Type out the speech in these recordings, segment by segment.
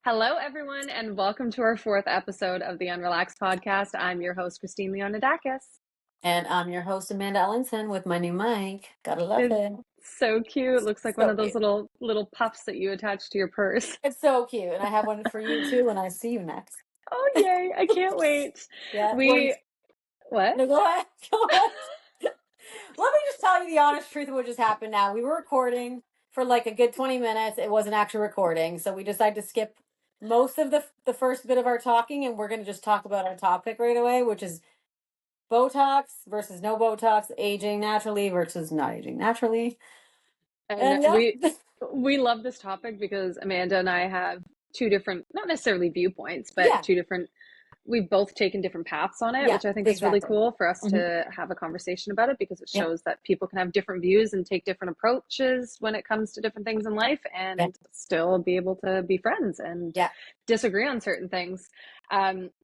Hello, everyone, and welcome to our fourth episode of the Unrelaxed podcast. I'm your host, Christine Leonidakis. And I'm your host, Amanda Ellington, with my new mic. Gotta love It's it. so cute. Looks like one So of those cute. little puffs that you attach to your purse. It's so cute. And I have one for you too when I see you next. Oh, yay! I can't wait. Yeah. We what? No, go ahead. Go ahead. Let me just tell you the honest truth of what just happened now. We were recording for like a good 20 minutes. It wasn't actually recording. So we decided to skip most of the first bit of our talking, and we're going to just talk about our topic right away, which is Botox versus no Botox, aging naturally versus not aging naturally. And And we yeah. we love this topic because Amanda and I have two different, not necessarily viewpoints, but Yeah. two different we've both taken different paths on it, Yeah. which I think is really Exactly. cool for us Hmm. to have a conversation about it because it Yeah. shows that people can have different views and take different approaches when it comes to different things in life Yeah. and still be able to be friends and Yeah. disagree on certain things.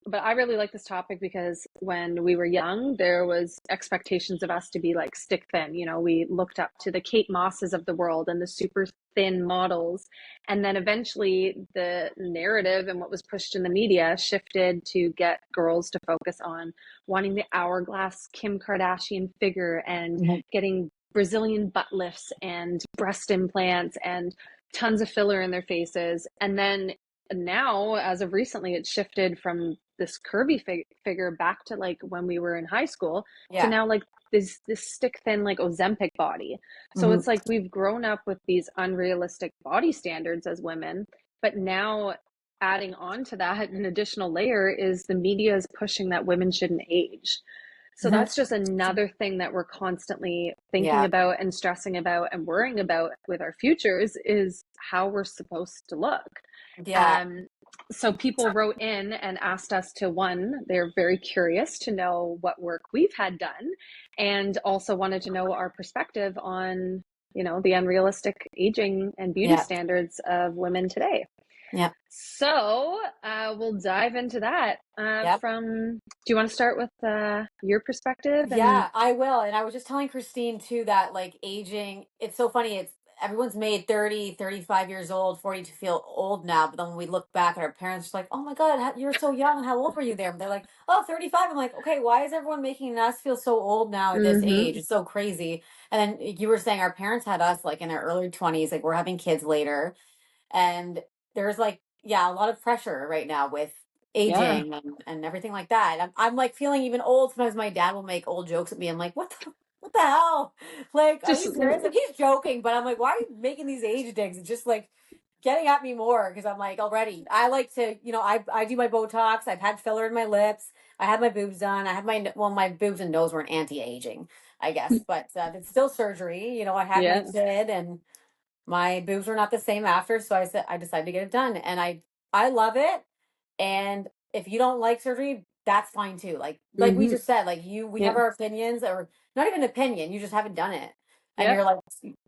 But I really like this topic because when we were young, there was expectations of us to be like stick thin. You know, we looked up to the Kate Mosses of the world and the super thin models. And then eventually the narrative and what was pushed in the media shifted to get girls to focus on wanting the hourglass Kim Kardashian figure and Mhm. getting Brazilian butt lifts and breast implants and tons of filler in their faces. And then now, as of recently, it's shifted from this curvy figure back to like when we were in high school to Yeah. now like this stick thin like Ozempic body. So Hmm. it's like we've grown up with these unrealistic body standards as women, but now adding on to that an additional layer is the media is pushing that women shouldn't age. So Hmm. that's just another thing that we're constantly thinking Yeah. about and stressing about and worrying about with our futures is how we're supposed to look. Yeah. Um, so people wrote in and asked us to one, they're very curious to know what work we've had done and also wanted to know our perspective on, the unrealistic aging and beauty Yeah. standards of women today. Yeah. So we'll dive into that. Yep. Do you want to start with your perspective? And Yeah, I will. And I was just telling Christine too that like aging, it's so funny. It's everyone's made 30, 35 years old, 40 to feel old now. But then when we look back at our parents, it's like, oh my God, you're so young. How old were you there? And they're like, oh, 35. I'm like, okay, why is everyone making us feel so old now at this age? mm-hmm. It's so crazy. And then you were saying our parents had us like in our early 20s, like we're having kids later. And there's like, yeah, a lot of pressure right now with Yeah, aging and everything like that. I'm like feeling even old. Sometimes my dad will make old jokes at me. I'm like, what the hell? Like, are just you serious? Like, he's joking, but I'm like, why are you making these age digs? It's just like getting at me more because I'm like, already. I like to, I do my Botox. I've had filler in my lips. I had my boobs done. I had my boobs and nose weren't anti-aging, I guess, but it's still surgery. I had my yeah, kid and my boobs were not the same after, so I decided to get it done, and I love it. And if you don't like surgery, that's fine too. Like we mm-hmm. just said, we Yeah, have our opinions, or not even opinion. You just haven't done it, and yeah,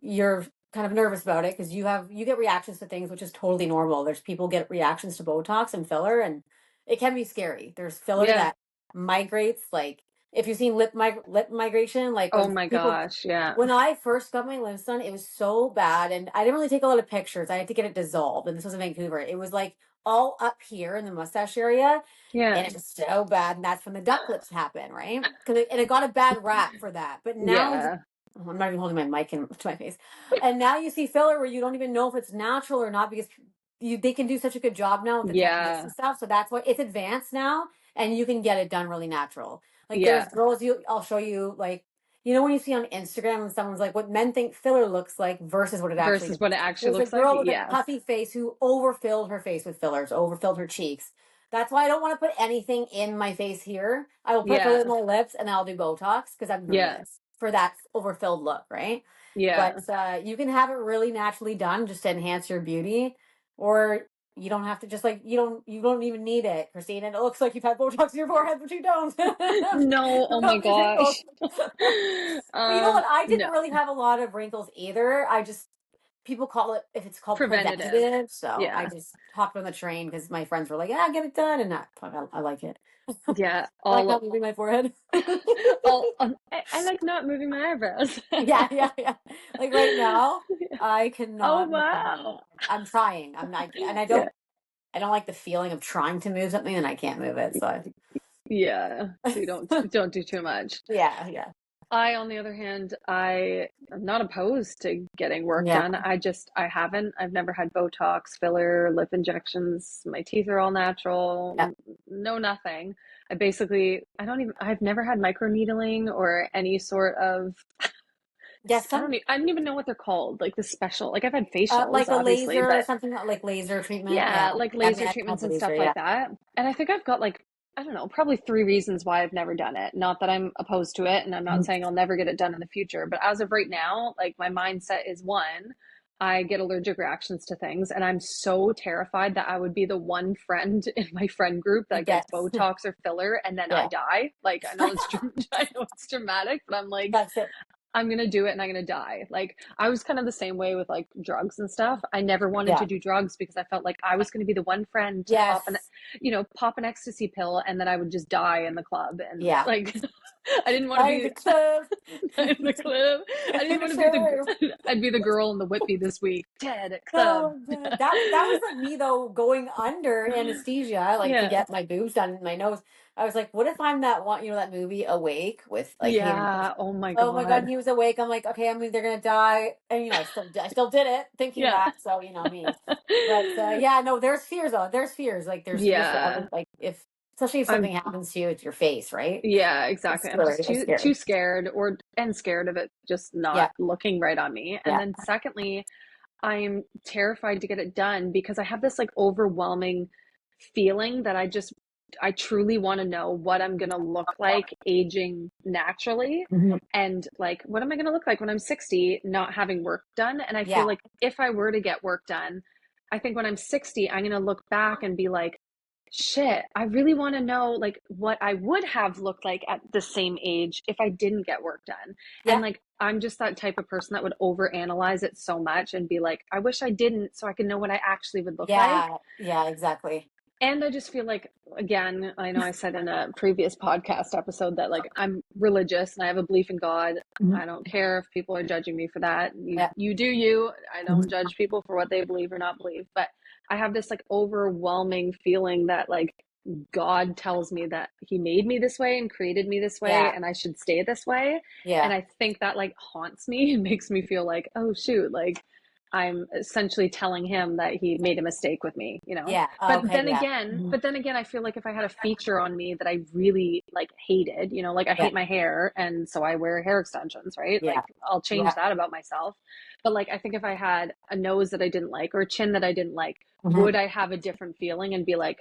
you're kind of nervous about it because you get reactions to things, which is totally normal. There's people get reactions to Botox and filler, and it can be scary. There's filler yeah. that migrates, like if you've seen lip migration, like Oh when my people gosh, yeah, when I first got my limbs done, it was so bad, and I didn't really take a lot of pictures. I had to get it dissolved, and this was in Vancouver. It was like all up here in the mustache area, yeah, and it was so bad. And that's when the duck lips happen, right? And it got a bad rap for that. But now, yeah, oh, I'm not even holding my mic to my face. And now you see filler where you don't even know if it's natural or not because they can do such a good job now with the techniques yeah, and stuff. So that's why it's advanced now, and you can get it done really natural. Like there's yeah. girls I'll show you like when you see on Instagram and someone's like what men think filler looks like versus what it actually Versus does. what it actually There's a looks like. girl with a Yeah, puffy face who overfilled her face with fillers, overfilled her cheeks. That's why I don't want to put anything in my face here. I will put filler in yeah, my lips and then I'll do Botox because I'm yeah, nervous for that overfilled look, right? yeah, But you can have it really naturally done just to enhance your beauty, or you don't have to just like you don't even need it, Christine. And it looks like you've had Botox in your forehead, but you don't. no, oh my Without these wrinkles. gosh. But you know what? I No, didn't really have a lot of wrinkles either. I just people call it if it's called preventative. preventative. So I Yeah, just hopped on the train because my friends were like, "Yeah, get it done," and I like it. yeah. I like not moving my forehead. I like not moving my eyebrows. Yeah, yeah, yeah. Like right now, I Oh cannot move my wow. forehead. I'm trying. I'm not, and I Yeah. don't. I don't like the feeling of trying to move something and I can't move it. So Yeah. So you don't do too much. yeah, yeah, I, on the other hand, I am not opposed to getting work yeah, done. I've never had Botox, filler, lip injections. My teeth are all natural. yeah. No, nothing. I've never had microneedling or any sort of, Yeah, I don't even know what they're called. Like the special, like I've had facials, like a obviously, laser or but something like laser treatment. Yeah, yeah, like I mean, laser I have treatments and laser. stuff Yeah. like that. And I think I've got like, I don't know, probably three reasons why I've never done it. Not that I'm opposed to it, and I'm not Mhm. saying I'll never get it done in the future, but as of right now, like my mindset is one, I get allergic reactions to things, and I'm so terrified that I would be the one friend in my friend group that gets Yes. Botox or filler and then I Yeah. die. Like I know it's dramatic, but I'm like, That's it. I'm gonna do it and I'm gonna die. Like I was kind of the same way with like drugs and stuff. I never wanted Yeah. to do drugs because I felt like I was gonna be the one friend to Yes. pop an ecstasy pill and then I would just die in the club. And Yeah. like I didn't want to I in be the club. in the club. I In didn't the want to be club. I'd be the girl in the whippy this week. Dead at club. Oh my God. That was like me though, going under anesthesia, like to Yeah. get my boobs done in my nose. I was like, what if I'm that one, that movie Awake with like Hayden? Yeah. Oh my Oh my God, God. he was awake. I'm like, okay, I mean, they're gonna die, and I still did it, thinking Yeah. that. So me, but yeah, no, there's fears though. There's fears. Like there's fears for Yeah. like if especially if I'm something happens to you, it's your face, right? Yeah, It's exactly. I'm scary. just It's too scary. scared and scared of it just Yeah, not looking right on me. And yeah, then secondly, I'm terrified to get it done because I have this like overwhelming feeling that I truly want to know what I'm going to look like aging naturally, mhm, and like what am I going to look like when I'm 60 not having work done. And I feel yeah, like if I were to get work done, I think when I'm 60 I'm going to look back and be like, shit, I really want to know like what I would have looked like at the same age if I didn't get work done. And yeah, like I'm just that type of person that would overanalyze it so much and be like, I wish I didn't so I can know what I actually would look like. yeah, yeah, exactly. And I just feel like, again, I know I said in a previous podcast episode that like I'm religious and I have a belief in God. Mhm, I don't care if people are judging me for that. yeah, You do you. I don't mhm, judge people for what they believe or not believe. But I have this like overwhelming feeling that like God tells me that He made me this way and created me this way yeah, and I should stay this way. And yeah, I think that like haunts me and makes me feel like, oh shoot, like I'm essentially telling him that he made a mistake with me, you know? yeah. Oh, okay, yeah, mhm, But then again, I feel like if I had a feature on me that I really like hated, you know, like I yeah, hate my hair and so I wear hair extensions, right? yeah, Like I'll yeah, change that about myself. But like I think if I had a nose that I didn't like or a chin that I didn't like, mhm, would I have a different feeling and be like,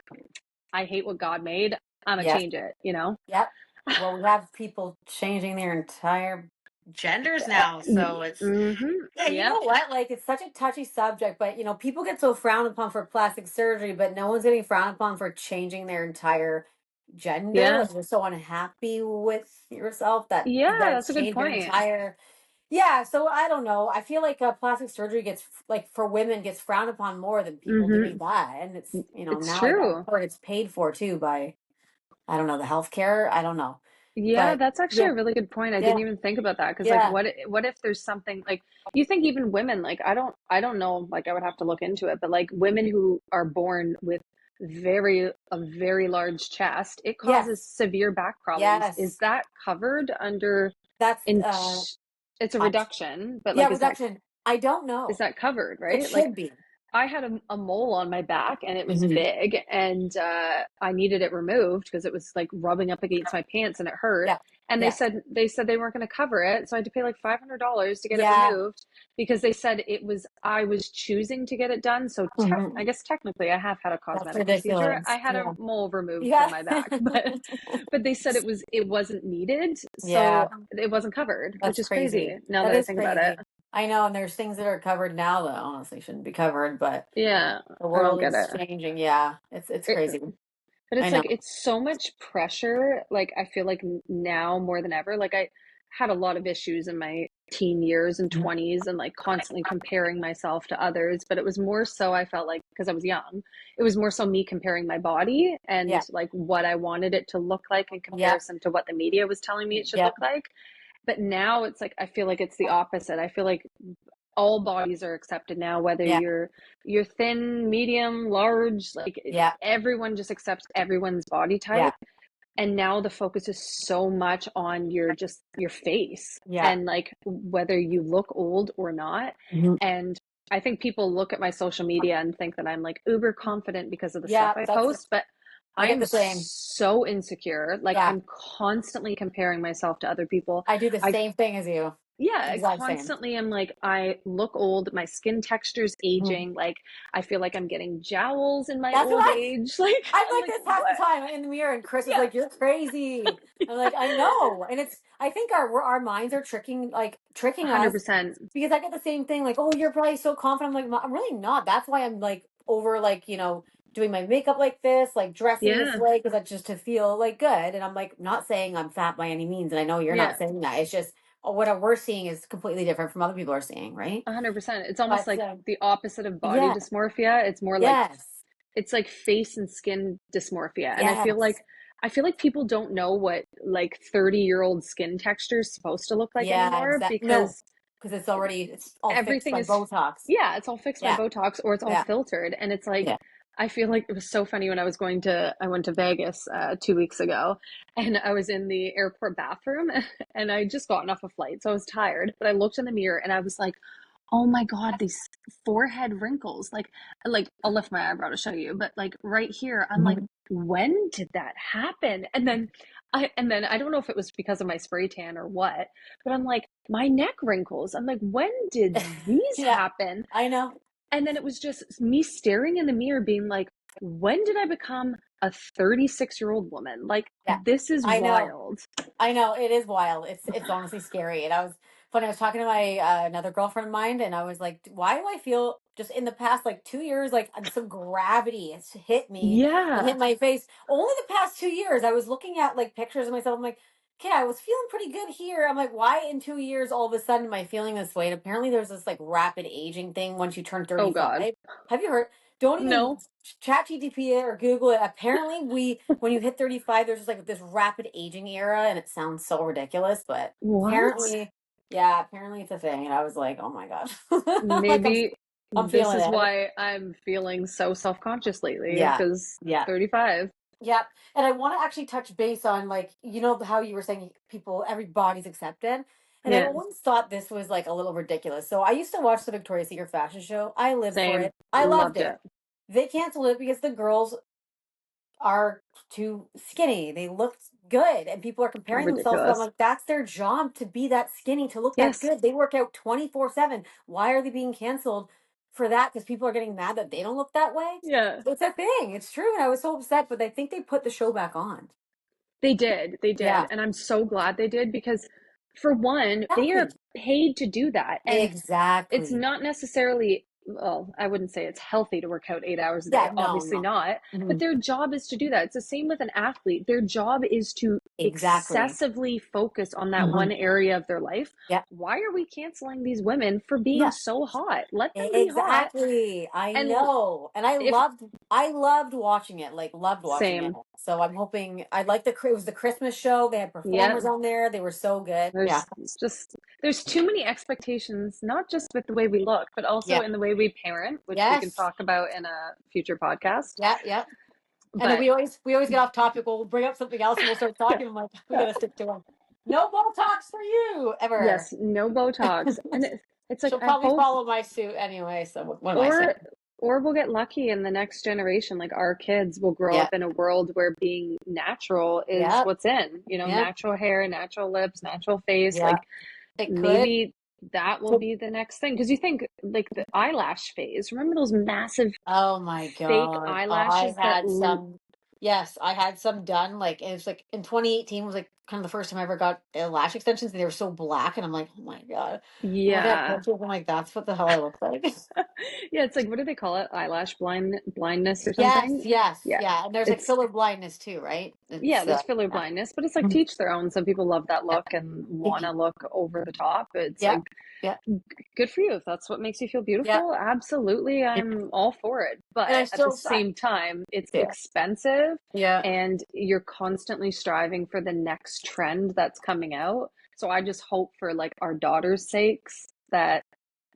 I hate what God made. I'm gonna yeah, change it, you know? yep. Well, we have people changing their entire genders now, so it's Mm-hmm. yeah, you Yep. know what? Like, it's such a touchy subject, but people get so frowned upon for plastic surgery, but no one's getting frowned upon for changing their entire gender. Yeah. Like, you're so unhappy with yourself that you Yeah, got that's to a good change your point. entire. Yeah, so I don't know. I feel like plastic surgery gets, like, for women, gets frowned upon more than people Mm-hmm. doing that. And it's, It's now I've true. heard it's paid for too by, I don't know, the healthcare. I don't know. Yeah, But that's actually yeah, a really good point. I yeah, didn't even think about that because like yeah. what if there's something like you think even women like I don't know, like I would have to look into it, but like women who are born with a very large chest, it causes Yes, severe back problems. Is yes. that covered under That's in it's a I, reduction, but yeah, like reduction. I don't is know. that covered, It right? Like should be. I had a mole on my back and it was Hmm. big and I needed it removed because it was like rubbing up against my pants and it hurt. Yeah, And yeah, they said they weren't going to cover it, so I had to pay like $500 to get it yeah. removed because they said it was I was choosing to get it done. So Hmm. I guess technically I have had a That's cosmetic procedure. I ridiculous. had a Yeah, mole removed yeah, from my back, but they said it wasn't needed, yeah. so it wasn't covered, which That's is crazy crazy. now That that I is think about it. crazy. I know, and there's things that are covered now that honestly shouldn't be covered, but Yeah, the I don't world get is it. changing. Yeah, it's It crazy. But I it's know. like it's so much pressure. Like I feel like now more than ever. Like I had a lot of issues in my teen years and Mhm. 20s and like constantly comparing myself to others, but it was more so I felt like because I was young, it was more so me comparing my body and Yeah, like what I wanted it to look like in yeah, comparison to what the media was telling me it should yeah, look like. But now it's like I feel like it's the opposite. I feel like all bodies are accepted now, whether Yeah. you're thin, medium, large, like Yeah. everyone just accepts everyone's body Yeah. type. And now the focus is so much on your face Yeah. and like whether you look old or not. Mhm. And I think people look at my social media and think that I'm like uber confident because of the stuff Yeah. I That's, post, but I I get am the same. so insecure. Like Yeah. I'm constantly comparing myself to other people. I do the I same thing as you. yeah, I Exact same. constantly am like, I look old, my skin texture's Mhm. aging, like I feel like I'm getting jowls in my That's what old age. Like I'm I'm like like, this half the what? time in the mirror, and Chris is Yeah, like, "You're crazy." I'm like, "I know," and it's. I think our minds are tricking us 100%. because I get the same thing. Like, "Oh, you're probably so confident." I'm like, "I'm really not." That's why I'm like over like doing my makeup like this, like dressing this Yeah, way because that's just to feel like good. And I'm like not saying I'm fat by any means, and I know you're not yeah, saying that. It's just what we're seeing is completely different from other people are seeing, right? 100%. It's almost But like the opposite of body yeah, dysmorphia. It's more like yes, it's like face and skin dysmorphia. And yes. I feel like people don't know what like 30-year-old skin texture is supposed to look like Yeah, anymore exactly. No, because because it's all fixed everything by is Botox. yeah, it's all fixed by Yeah, Botox or it's all yeah, filtered. And it's like yeah. I feel like it was so funny when I went to Vegas 2 weeks ago, and I was in the airport bathroom and I just gotten off a flight, so I was tired. But I looked in the mirror and I was like, oh my God, these forehead wrinkles. Like I'll lift my eyebrow to show you, but like right here, I'm like, Mhm. when did that happen? And then I don't know if it was because of my spray tan or what, but I'm like, my neck wrinkles. I'm like, when did these Yeah, happen? I know. And then it was just me staring in the mirror, being like, when did I become a 36-year-old woman? Like, Yeah, this is I know. wild. I know it is wild. It's honestly scary. And I was funny. I was talking to my another girlfriend of mine, and I was like, "Why do I feel just in the past like 2 years like some gravity has hit me and Yeah. hit my face? Only the past 2 years, I was looking at like pictures of myself. I'm like, okay, I was feeling pretty good here. I'm like, why in 2 years all of a sudden am I feeling this way? And apparently, there's this like rapid aging thing once you turn Oh 35. God. Have you heard? Don't even No. chat GTP it or Google it. Apparently, when you hit 35, there's just like this rapid aging era, and it sounds so ridiculous, but What? apparently, yeah, apparently it's a thing. And I was like, oh my God. Like, Maybe I'm this feeling is it. why I'm feeling so self-conscious lately Yeah. because Yeah. 35. Yeah. And I want to actually touch base on like, how you were saying people, everybody's accepted. And I Yeah, always thought this was like a little ridiculous. So I used to watch the Victoria's Secret fashion show. I lived for same. it. I loved Loved it. it. They canceled it because the girls are too skinny. They looked good, and people are comparing themselves to them. Ridiculous. Like that's their job to be that skinny, to look that Yes. good. They work out 24/7. Why are they being canceled for that? Because people are getting mad that they don't look that way. Yeah. It's a thing. It's true, and I was so upset. But I think they put the show back on. They did. They did. Yeah, And I'm so glad they did because for one, they are exactly, paid to do that. And it's exactly. not necessarily, well, I wouldn't say it's healthy to work out 8 hours a day, Yeah, no, obviously no. not, but Mhm. their job is to do that. It's the same with an athlete. Their job is to Exactly. excessively focus on that Mhm. one area of their life. Yeah, Why are we canceling these women for being yeah. so hot? Let them be hot. Exactly. I And know. And if I loved watching it. Like loved watching it. same, So I'm hoping I like it was the Christmas show. They had yeah, performers on there. They were so good. Yeah. there's just there's too many expectations, not just with the way we look, but also Yeah. in the way we parent, which we can Yes. talk about in a future podcast. Yeah, yeah. And then But we always get off topic. We'll bring up something else and we'll start talking. I'm like, we gotta stick to it. No Botox for you ever. yes, no Botox. And it's like She'll I probably hope follow my suit anyway. So what am I saying? or or we'll get lucky in the next generation, like our kids will grow Yeah. up in a world where being natural is Yeah. what's in, Yeah. natural hair, natural lips, natural face, Yeah. like It could. maybe that will be the next thing because you think like the eyelash phase, remember those massive Oh my fake god. I eyelashes that had some Yes, I had some done like it was like in 2018 was like kind of the first time I ever got lash extensions and they were so black and I'm like, "Oh my god." I'm looking at yeah. pictures I'm like, "That's what the hell I look like." Yeah, it's like what do they call it, blindness or Yes, something. yes. Yeah, Yeah, and there's like it's filler blindness too, right? yeah, It's there's filler yeah. blindness, but it's like Mhm. teach their own. Some people love that Yeah. look and want Icky. to look over the top. It's Yeah. like Yeah. good for you if that's what makes you feel Yeah. beautiful. Absolutely, Yeah. I'm all for it. But And at the same time, it's yeah. expensive Yeah. and you're constantly striving for the next trend that's coming out. So I just hope for like our daughters' sakes that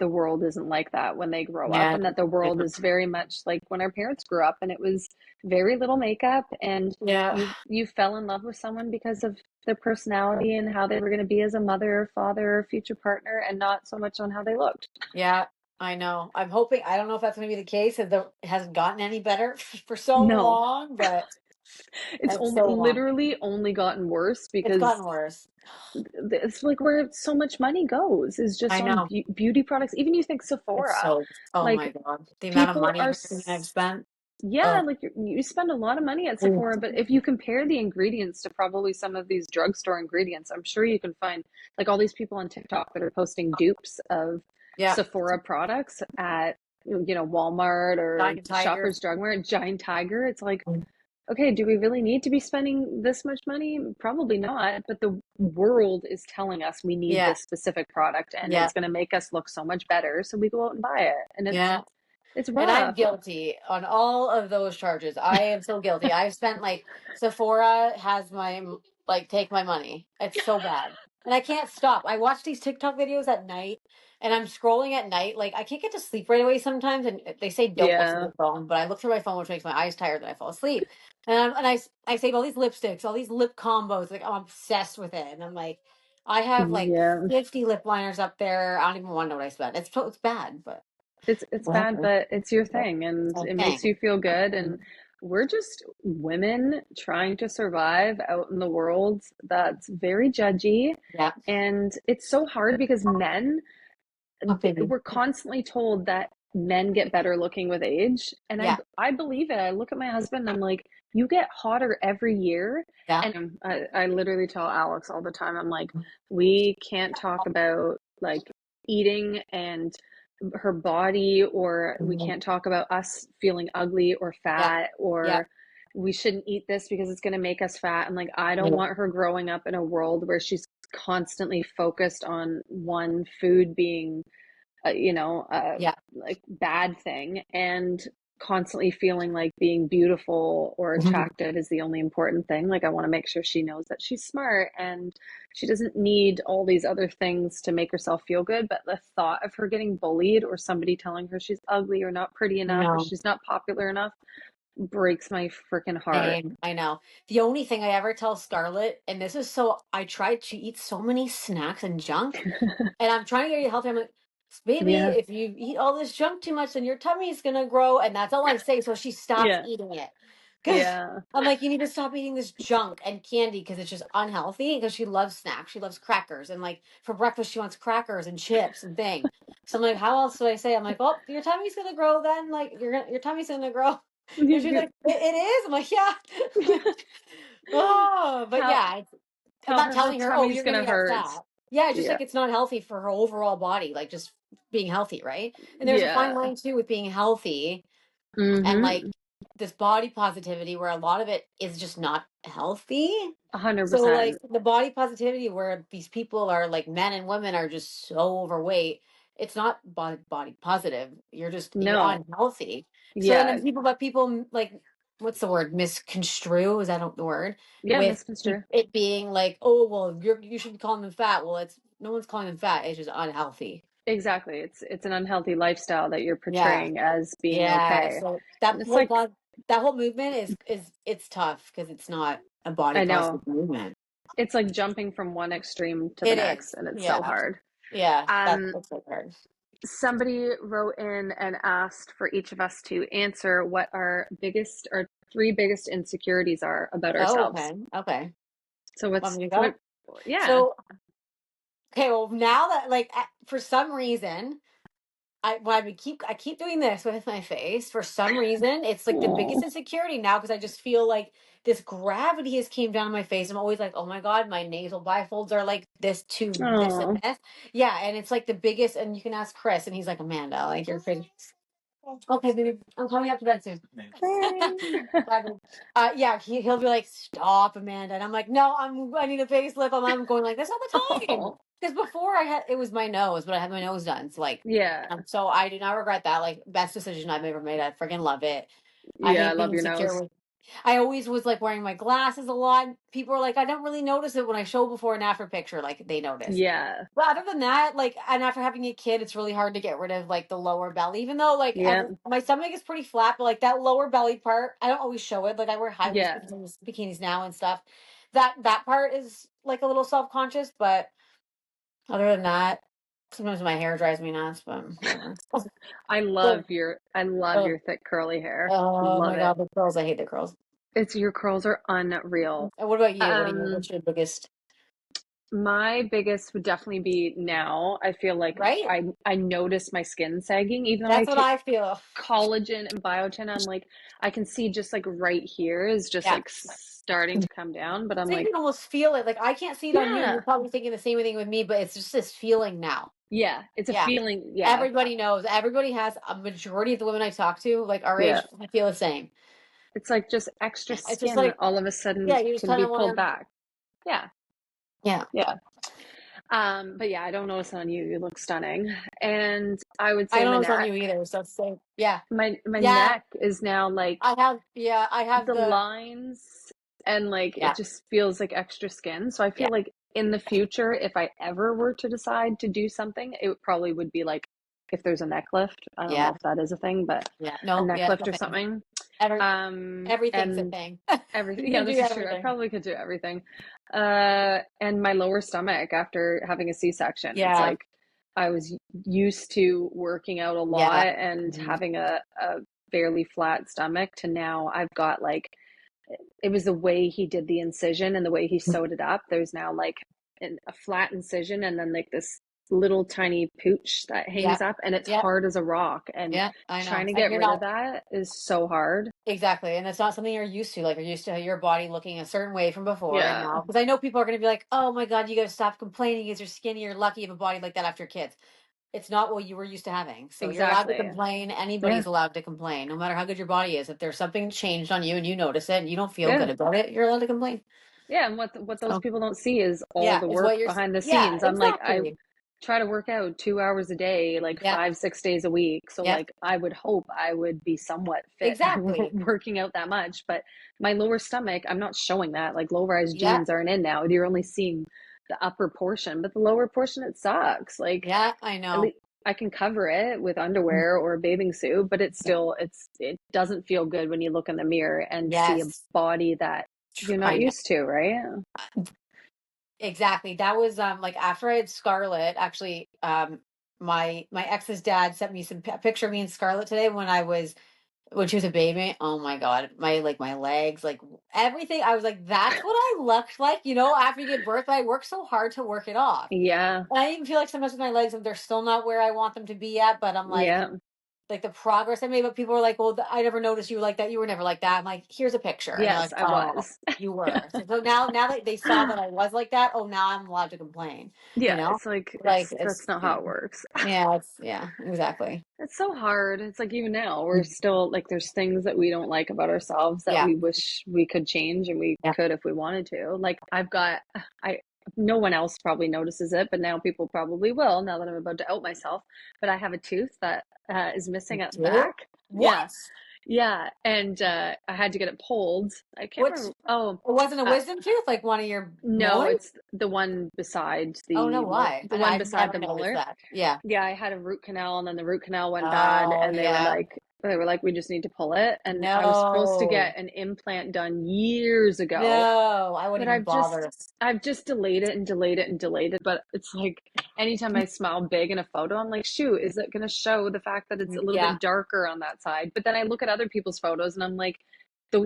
the world isn't like that when they grow up, Yeah. and that the world is very much like when our parents grew up, and it was very little makeup, and Yeah. you fell in love with someone because of their personality and how they were going to be as a mother, father, or future partner, and not so much on how they looked. Yeah. I know. I'm hoping. I don't know if that's going to be the case. It hasn't gotten any better for so No, long, but it's it's only so long. literally only gotten worse It's because gotten worse. it's like where so much money goes is just I on know. beauty products. Even you think It's Sephora, so. Oh my like god, the amount of people money are and everything I've spent. yeah, Oh. like you spend a lot of money at Sephora, but if you compare the ingredients to probably some of these drugstore ingredients, I'm sure you can find like all these people on TikTok that are posting dupes of Yeah. Sephora products at Walmart or Giant Tiger. Shoppers Drug Mart, Giant Tiger. It's like, okay, do we really need to be spending this much money? Probably not, but the world is telling us we need Yeah. this specific product and Yeah. it's going to make us look so much better, so we go out and buy it. And Yeah. it's And I'm rough. guilty on all of those charges. I am so guilty. I've spent like Sephora has my like take my money. It's so bad. And I can't stop. I watch these TikTok videos at night and I'm scrolling at night. Like I can't get to sleep right away sometimes and they say don't look through Yeah. your phone, but I look through my phone which makes my eyes tired and I fall asleep. I save all these lipsticks, all these lip combos. Like I'm obsessed with it. And I'm like I have like Yeah. 50 lip liners up there. I don't even want to know what I spent. It's bad, but It's bad, but it's your thing and it makes you thing. feel good. And we're just women trying to survive out in the world that's very judgy. Yeah. And it's so hard because men, Oh, baby. we're constantly told that men get better looking with age. And Yeah. I believe it. I look at my husband and I'm like, you get hotter every year. Yeah. And I literally tell Alex all the time, I'm like, we can't talk about like eating and her body, or we Mhm. can't talk about us feeling ugly or Yeah. fat, Yeah. or we shouldn't eat this because it's going to make us fat. And like, I don't Yeah. want her growing up in a world where she's constantly focused on one food being Yeah. like bad thing, and constantly feeling like being beautiful or Mhm. attractive is the only important thing. Like I want to make sure she knows that she's smart and she doesn't need all these other things to make herself feel good. But the thought of her getting bullied or somebody telling her she's ugly or not pretty I enough or know. she's not popular enough breaks my freaking heart. Same. I know. The only thing I ever tell Scarlett, and this is so I tried to eat so many snacks and junk, and I'm trying to get you healthy. I'm like, baby, Yeah. if you eat all this junk too much, then your tummy's gonna grow, and that's all I say. So she stops Yeah. eating it. Because Yeah. I'm like, you need to stop eating this junk and candy because it's just unhealthy. Because she loves snacks, she loves crackers, and like for breakfast she wants crackers and chips and thing. So I'm like, how else do I say? I'm like, well, your tummy's gonna grow then. Like your tummy's gonna grow. And she's like, it is. I'm like, yeah. I'm like, oh, but tell yeah, I'm tell not her her telling her, oh, tummy's you're gonna gonna get hurt. fat. Yeah, it's just Yeah. like it's not healthy for her overall body, like just being healthy, right? And there's a fine Yeah. line too with being healthy and like Mm-hmm. this body positivity where a lot of it is just not healthy. A hundred So like percent. the body positivity where these people are like men and women are just so overweight. It's not body positive. You're No. unhealthy. So and Yeah. then people like what's the word misconstrue, is that the word, Yeah, with misconstrue. it being like, oh well, you should be calling them fat. Well, it's no one's calling them fat. It's just unhealthy. Exactly. It's an unhealthy lifestyle that you're Yeah. portraying as being Yeah, okay. so And it's like, that whole movement is it's tough because it's not a body I positive know. movement. It's like jumping from one extreme to the It next, is, and it's so yeah, hard. yeah. Um, That's so hard. somebody wrote in and asked for each of us to answer what our biggest or three biggest insecurities are about Oh, ourselves. okay, okay. So Want me to what go? yeah. So okay, well now that like for some reason I keep doing this with my face. For some reason, it's like the biggest insecurity now because I just feel like this gravity has came down on my face. I'm always like, oh my god, my nasal bifolds are like this to this and Oh. this. Yeah, and it's like the biggest. And you can ask Chris, and he's like, Amanda, like you're crazy. Okay, baby, I'm coming up to bed soon. Bye, babe. Yeah, he'll be like, "Stop, Amanda," and I'm like, "No, I need a facelift." I'm going like this all the time Oh. because before I had it was my nose, but I had my nose done. So like, Yeah. so I do not regret that. Like, best decision I've ever made. I freaking love it. I Yeah, I hate being love your insecure nose. with. I always was like wearing my glasses a lot. People are like, I don't really notice it when I show before and after picture, like they notice. Yeah. But other than that, like, and after having a kid, it's really hard to get rid of like the lower belly, even though like Yeah. my stomach is pretty flat, but like that lower belly part, I don't always show it. Like I wear high waist Yeah. bikinis now and stuff. That part is like a little self conscious, but other than that, sometimes my hair drives me nuts, but whatever. But I love oh, your thick curly hair. oh Love my it. god, the curls! I hate the curls. It's your curls are unreal. And what about you? Um, What's your biggest? my biggest would definitely be now. I feel like Right? I notice my skin sagging, even though I That's what take I feel. collagen and biotin. I'm like, I can see just like right here is just Yeah. like starting to come down, but I'm So you like, can almost feel it. Like I can't see it on you. You're yeah, probably thinking the same thing with me, but it's just this feeling now. yeah, it's a Yeah. feeling. Yeah, Everybody knows. Everybody has a majority of the women I talk to, like our yeah. age, I feel the same. It's like just extra It's just skin like, all of a sudden yeah, you just can kind be of pulled want to, back. Yeah, yeah. yeah. But yeah, I don't notice it on you. You look stunning. And I would I say don't my know it's on neck, you either. So it's like, yeah. my Yeah. neck is now like I have the the, lines and like it yeah, just feels like extra skin. So I yeah, feel like in the future, if I ever were to decide to do something, it probably would be like if there's a neck lift. I don't know yeah, if that is a thing, but yeah. a No, neck yeah, it's lift a or thing. something. Every, everything's a And thing. You everything. Yeah, can do this is true. I everything. probably could do everything. And my lower stomach after having a C-section. It's Yeah. like I was used to working out a Yeah. lot and Mhm. having a fairly flat stomach to now I've got like it was the way he did the incision and the way he sewed it up. There's now like a flat incision and then like this little tiny pooch that Yeah. hangs up and it's Yeah. hard as a rock. And Yeah. I know. trying to And get you're rid of not that is so hard. exactly. And it's not something you're used to. Like you're used to your body looking a certain way from before and Yeah, now. Because I know people are going to be like, oh my God, you got to stop complaining because you're skinny. You're lucky you have a body like that after kids. It's not what you were used to having. So you're allowed to exactly. complain. Yeah, Anybody's allowed to complain, no matter how good your body is. If there's something changed on you and you notice it and you don't feel yeah. good about it, you're allowed to complain. Yeah, and what those So people don't see is all yeah, the is what work you're. behind the Yeah, scenes. I'm like, I exactly. try to work out 2 hours a day, like Yeah, 5, 6 days a week. So yeah, like I would hope I would be somewhat fit exactly. working out that much. But my lower stomach, I'm not showing that. Like low rise Yeah, jeans aren't in now. You're only seeing the upper portion, but the lower portion it sucks. Like yeah, I at know. least I can cover it with Mm, underwear or a bathing suit, but it's yeah. still it doesn't feel good when you look in the mirror and see a Yes, body that you're not I know. used to, right? Exactly. That was like after I had Scarlett, actually my ex's dad sent me a picture of me and Scarlett today when she was a baby. Oh my god. My legs, like everything. I was like, that's what I looked like, after you give birth. But I worked so hard to work it off. Yeah, And I even feel like sometimes with my legs, they're still not where I want them to be at, but I'm yeah. like the progress I made, but people were like, "Well, I never noticed you were like that. You were never like that." I'm like, "Here's a picture," and they're Yes, like, I "Oh, was. you Yeah. were." So now that they saw that I was like that, oh, now I'm allowed to complain. You Yeah, know, it's like like that's it's not how it works. yeah, it's yeah, exactly. It's so hard. It's like even now, we're still like there's things that we don't like about ourselves that Yeah, we wish we could change and we yeah, could if we wanted to. Like I no one else probably notices it, but now people probably will now that I'm about to out myself. But I have a tooth that is you missing at the do. back. Yeah. What? Yeah, and I had to get it pulled. I can't Which remember. Oh, it wasn't a uh, wisdom tooth, like one of your no, molars? it's the one beside Oh no, the why? And one I've beside never the noticed molar. that. Yeah. Yeah, I had a root canal and then the root canal went bad Oh and yeah. they were like we just need to pull it and I was supposed to No, get an implant done years ago, no, I but wouldn't even bother. I've just delayed it and delayed it and delayed it, but it's like anytime I smile big in a photo, I'm like, shoot, is it going to show the fact that it's a little Yeah. bit darker on that side? But then I look at other people's photos and I'm like,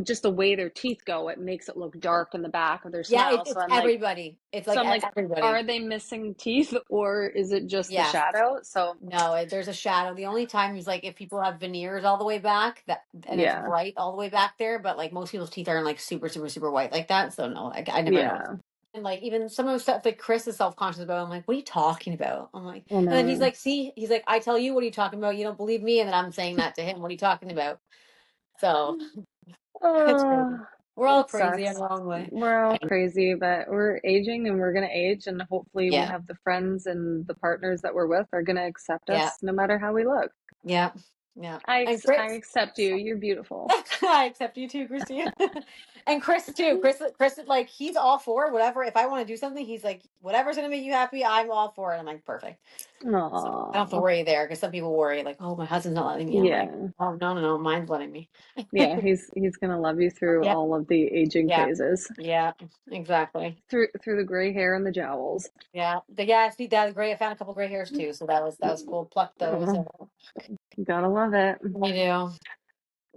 just the way their teeth go, it makes it look dark in the back of their Yeah, smile. it's everybody. It's like Are everybody. they missing teeth or is it just the Yeah. shadow? So, No, there's a shadow. The only time is like if people have veneers all the way back that and it's yeah, bright all the way back there, but like most people's teeth aren't like super, super, super white like that. So no, I never noticed. yeah. And like even some of the stuff that Chris is self conscious about, I'm like, what are you talking about? I'm like, I and then he's know. like, see, he's like, I tell you, what are you talking about? You don't believe me, and then I'm saying that to him. What are you talking about? So it's crazy. Oh, We're all it crazy in sucks. our own way. We're all And crazy, but we're aging and we're going to age, and hopefully, we yeah, have the friends and the partners that we're with are going to accept yeah, us no matter how we look. yeah. Yeah. I And I Chris, accept you. You're beautiful. I accept you too, Christine. And Chris too. Chris, like he's all for whatever. If I want to do something, he's like, whatever's gonna make you happy, I'm all for it. I'm like, perfect. So I don't have to Aw. worry there because some people worry like, oh, my husband's not letting me. I'm like, Yeah. oh no, no, no, mine's letting me. Yeah, he's gonna love you through Yep. all of the aging Yeah. phases. Yeah. Exactly. Through the gray hair and the jowls. Yeah. Yeah. See, that was great. I found a couple gray hairs too, so that was cool. Plucked those. Oh, gotta love it. I do.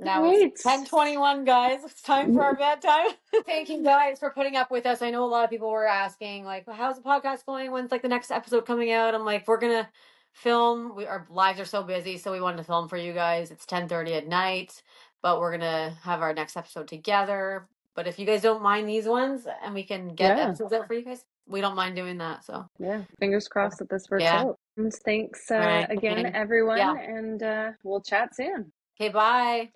All Now it's right. 10:21, guys. It's time for our bedtime. Thank you guys for putting up with us. I know a lot of people were asking, like, how's the podcast going? When's like the next episode coming out? I'm like, we're gonna film. Our lives are so busy, so we wanted to film for you guys. It's 10:30 at night, but we're gonna have our next episode together. But if you guys don't mind these ones and we can get Yeah. episodes out for you guys, we don't mind doing that. So Yeah. Fingers crossed that this works yeah. out. And thanks All right. again, everyone, Yeah. and we'll chat soon. Okay, bye.